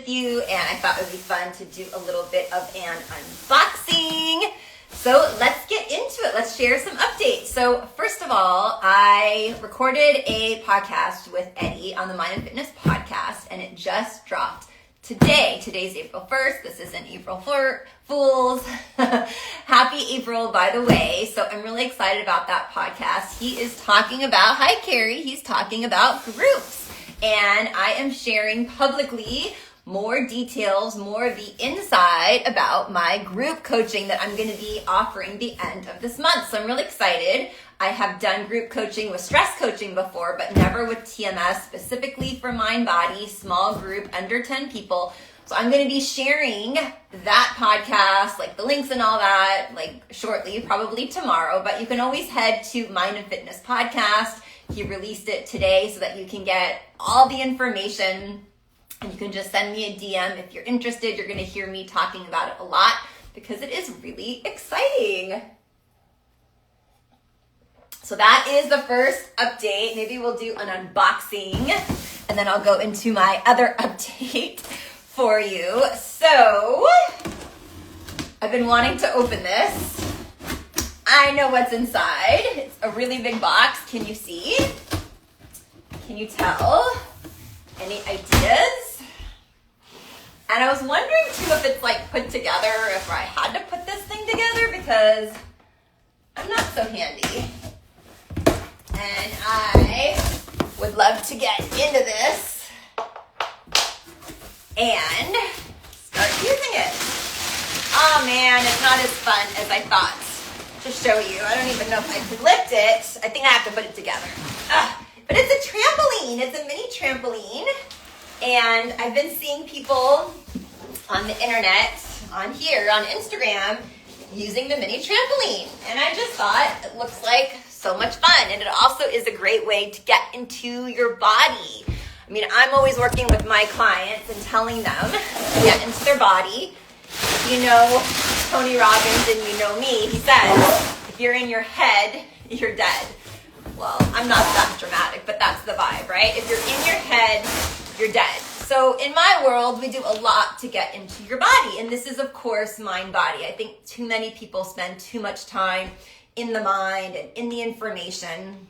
with you, and I thought it would be fun to do a little bit of an unboxing. So let's get into it. Let's share some updates. So first of all, I recorded a podcast with Eddie on the Mind and Fitness podcast, and it just dropped today. Today's April 1st. This isn't April Fools. Happy April, by the way. So I'm really excited about that podcast. He is talking about, hi Carrie, he's talking about groups. And I am sharing publicly more details, more of the inside about my group coaching that I'm going to be offering the end of this month. So I'm really excited. I have done group coaching with stress coaching before, but never with TMS, specifically for mind body, small group, under 10 people. So I'm going to be sharing that podcast, like the links and all that, like shortly, probably tomorrow, but you can always head to Mind and Fitness Podcast. He released it today so that you can get all the information. And you can just send me a DM if you're interested. You're going to hear me talking about it a lot because it is really exciting. So that is the first update. Maybe we'll do an unboxing and then I'll go into my other update for you. So I've been wanting to open this. I know what's inside. It's a really big box. Can you see? Can you tell? Any ideas? And I was wondering too if it's like put together, if I had to put this thing together because I'm not so handy. And I would love to get into this and start using it. Oh man, it's not as fun as I thought to show you. I don't even know if I could lift it. I think I have to put it together. But it's a trampoline. It's a mini trampoline. And I've been seeing people on the internet, on here, on Instagram, using the mini trampoline. And I just thought it looks like so much fun. And it also is a great way to get into your body. I mean, I'm always working with my clients and telling them to get into their body. You know Tony Robbins and you know me. He says, if you're in your head, you're dead. Well, I'm not that dramatic, but that's the vibe, right? If you're in your head, you're dead. So in my world, we do a lot to get into your body. And this is, of course, mind-body. I think too many people spend too much time in the mind and in the information.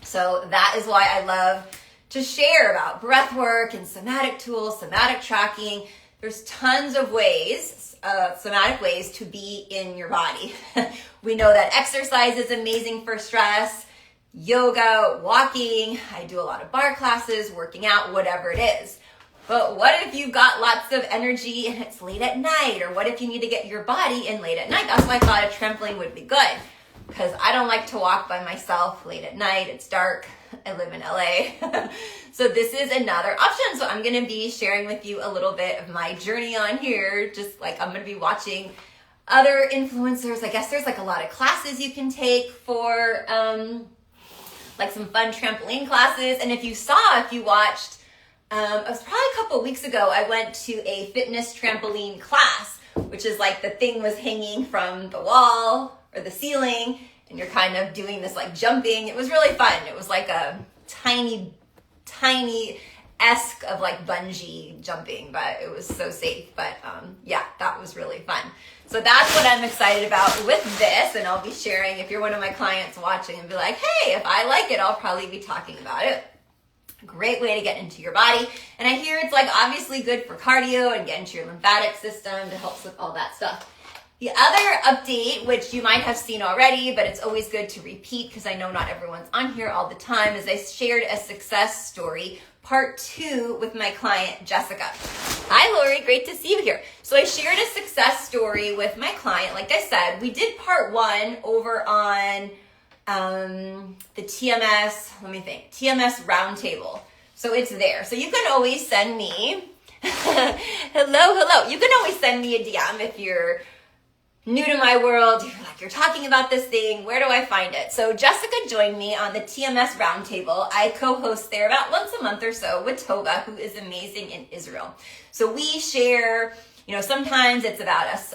So that is why I love to share about breath work and somatic tools, somatic tracking. There's tons of ways, somatic ways to be in your body. We know that exercise is amazing for stress. Yoga, walking, I do a lot of bar classes, working out, whatever it is. But what if you've got lots of energy and it's late at night? Or what if you need to get your body in late at night? That's why I thought a trampoline would be good. Because I don't like to walk by myself late at night. It's dark. I live in LA. So this is another option. So I'm going to be sharing with you a little bit of my journey on here. Just like I'm going to be watching other influencers. I guess there's like a lot of classes you can take for like some fun trampoline classes. And if you watched, it was probably a couple weeks ago, I went to a fitness trampoline class, which is like the thing was hanging from the wall or the ceiling, and you're kind of doing this like jumping. It was really fun. It was like a tiny esque of like bungee jumping, but it was so safe. But yeah, that was really fun. So that's what I'm excited about with this, and I'll be sharing if you're one of my clients watching and be like, hey, if I like it, I'll probably be talking about it. Great way to get into your body. And I hear it's like obviously good for cardio and get into your lymphatic system to help with all that stuff. The other update, which you might have seen already, but it's always good to repeat because I know not everyone's on here all the time, is I shared a success story, part 2 with my client, Jessica. Hi, Lori. Great to see you here. So I shared a success story with my client. Like I said, we did part 1 over on the TMS, TMS roundtable. So it's there. So you can always send me, hello. You can always send me a DM if you're new to my world, you're talking about this thing, where do I find it? So Jessica joined me on the TMS Roundtable. I co-host there about once a month or so with Tova, who is amazing in Israel. So we share, sometimes it's about us,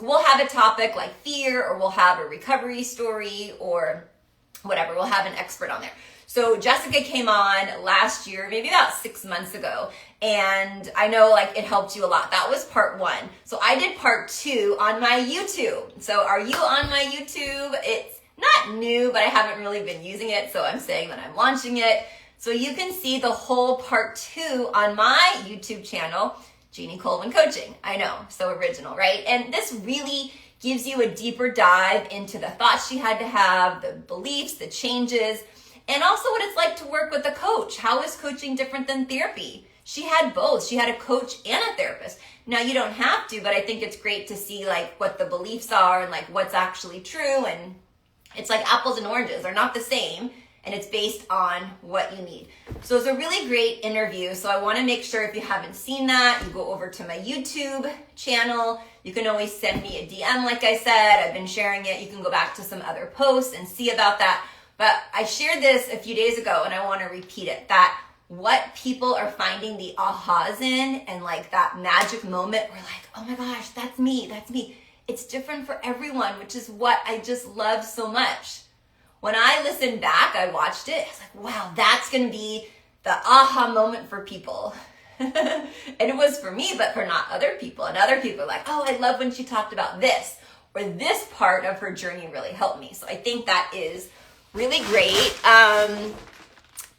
we'll have a topic like fear, or we'll have a recovery story or whatever. We'll have an expert on there. So Jessica came on last year, maybe about 6 months ago, and I know like it helped you a lot. That was part 1. So I did part 2 on my YouTube. So are you on my YouTube? It's not new, but I haven't really been using it, so I'm saying that I'm launching it. So you can see the whole part 2 on my YouTube channel, Jeannie Colvin Coaching. I know, so original, right? And this really gives you a deeper dive into the thoughts she had to have, the beliefs, the changes, and also what it's like to work with a coach. How is coaching different than therapy? She had both. She had a coach and a therapist. Now you don't have to, but I think it's great to see like what the beliefs are and like what's actually true. And it's like apples and oranges. They're not the same. And it's based on what you need. So it's a really great interview. So I want to make sure if you haven't seen that, you go over to my YouTube channel. You can always send me a DM, like I said. I've been sharing it. You can go back to some other posts and see about that. But I shared this a few days ago and I want to repeat it, that what people are finding the ahas in and like that magic moment where like, oh my gosh, that's me, that's me. It's different for everyone, which is what I just love so much. When I listened back, I watched it, I was like, wow, that's going to be the aha moment for people. And it was for me, but for not other people. And other people are like, oh, I love when she talked about this, or this part of her journey really helped me. So I think that is really great. And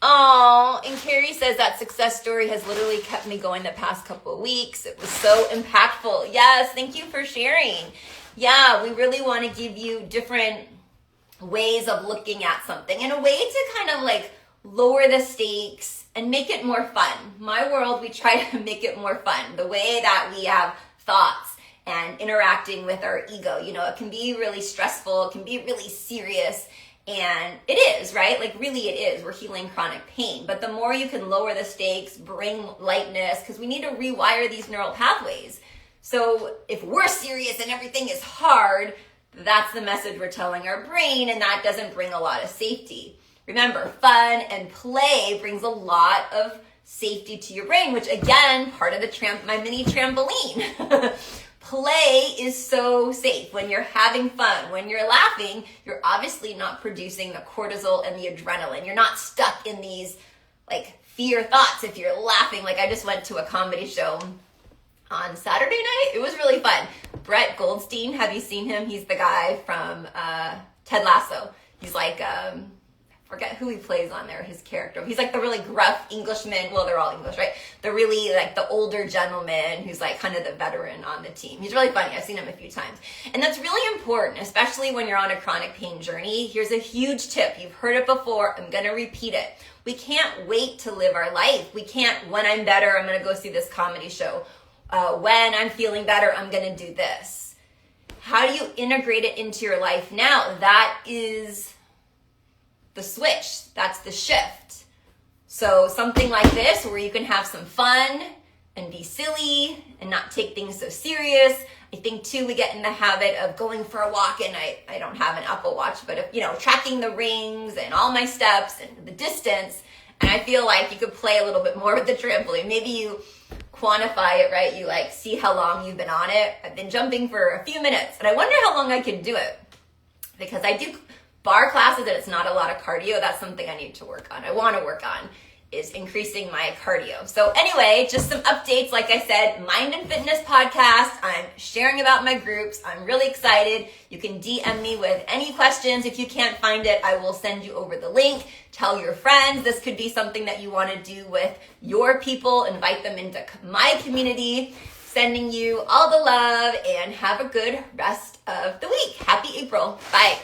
Carrie says that success story has literally kept me going the past couple of weeks. It was so impactful. Yes, thank you for sharing. Yeah, we really want to give you different ways of looking at something and a way to kind of like lower the stakes and make it more fun. My world, we try to make it more fun. The way that we have thoughts and interacting with our ego, you know, it can be really stressful. It can be really serious. And it is, right? Like really it is. We're healing chronic pain. But the more you can lower the stakes, bring lightness, because we need to rewire these neural pathways. So if we're serious and everything is hard, that's the message we're telling our brain, and that doesn't bring a lot of safety. Remember, fun and play brings a lot of safety to your brain, which again, part of the my mini trampoline. Play is so safe. When you're having fun, when you're laughing, you're obviously not producing the cortisol and the adrenaline. You're not stuck in these like fear thoughts if you're laughing. Like I just went to a comedy show on Saturday night. It was really fun. Brett Goldstein, have you seen him? He's the guy from Ted Lasso. He's like, forget who he plays on there, his character. He's like the really gruff Englishman. Well, they're all English, right? The really like the older gentleman who's like kind of the veteran on the team. He's really funny. I've seen him a few times. And that's really important, especially when you're on a chronic pain journey. Here's a huge tip. You've heard it before. I'm going to repeat it. We can't wait to live our life. We can't, when I'm better, I'm going to go see this comedy show. When I'm feeling better, I'm going to do this. How do you integrate it into your life now? That is the switch. That's the shift. So something like this where you can have some fun and be silly and not take things so serious. I think too, we get in the habit of going for a walk, and I don't have an Apple Watch, but if, you know, tracking the rings and all my steps and the distance. And I feel like you could play a little bit more with the trampoline. Maybe you quantify it, right? You like see how long you've been on it. I've been jumping for a few minutes, and I wonder how long I could do it, because I do bar classes and it's not a lot of cardio. That's something I need to work on. I want to work on is increasing my cardio. So anyway, just some updates. Like I said, Mind and Fitness podcast. I'm sharing about my groups. I'm really excited. You can DM me with any questions. If you can't find it, I will send you over the link. Tell your friends. This could be something that you want to do with your people. Invite them into my community. Sending you all the love, and have a good rest of the week. Happy April. Bye.